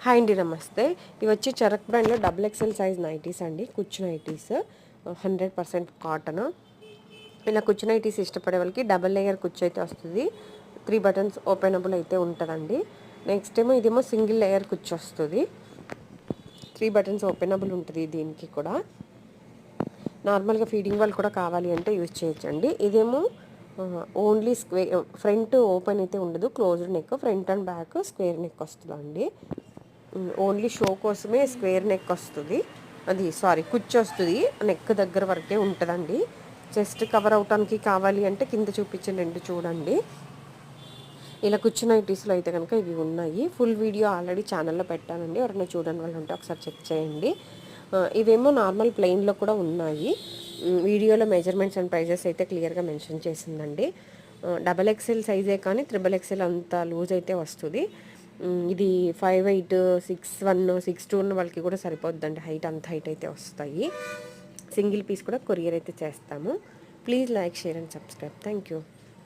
Hi అండి, నమస్తే. ఇవి వచ్చి చరక్ బ్రాండ్లో డబుల్ ఎక్సెల్ సైజ్ నైటీస్ అండి, కుచ్చు నైటీస్ 100% కాటన్. ఇలా కుచ్చు నైటీస్ ఇష్టపడే వాళ్ళకి డబల్ లేయర్ కుచ్చు అయితే వస్తుంది. 3 బటన్స్ ఓపెనబుల్ అయితే ఉంటుందండి. నెక్స్ట్ ఏమో ఇదేమో సింగిల్ లేయర్ కుచ్చు వస్తుంది. 3 బటన్స్ ఓపెనబుల్ ఉంటుంది దీనికి కూడా. నార్మల్గా ఫీడింగ్ వాళ్ళు కూడా కావాలి అంటే యూజ్ చేయొచ్చండి. ఇదేమో ఓన్లీ ఫ్రంట్ ఓపెన్ అయితే ఉండదు, closed neck. Front and back square neck వస్తుందండి. ఓన్లీ షో కోసమే స్క్వేర్ నెక్ వస్తుంది. కుచ్చు వస్తుంది, నెక్ దగ్గర వరకే ఉంటుందండి. చెస్ట్ కవర్ అవటానికి కావాలి అంటే కింద చూపించిన 2 చూడండి. ఇలా కుచ్చు నైటీస్లో అయితే కనుక ఇవి ఉన్నాయి. ఫుల్ వీడియో ఆల్రెడీ ఛానల్లో పెట్టానండి, ఎవరైనా చూడని వాళ్ళు ఉంటే ఒకసారి చెక్ చేయండి. ఇవేమో నార్మల్ ప్లెయిన్లో కూడా ఉన్నాయి. వీడియోలో మెజర్మెంట్స్ అండ్ ప్రైజెస్ అయితే క్లియర్గా మెన్షన్ చేసిందండి. డబల్ ఎక్సెల్ సైజే కానీ త్రిబుల్ ఎక్సెల్ అంత లూజ్ అయితే వస్తుంది. ఇది 5'8", 6'1", 6'2" ఉన్న వాళ్ళకి కూడా సరిపోద్దండి. అంత హైట్ అయితే వస్తాయి. సింగిల్ పీస్ కూడా కొరియర్ అయితే చేస్తాము. Please like, share and subscribe. Thank you.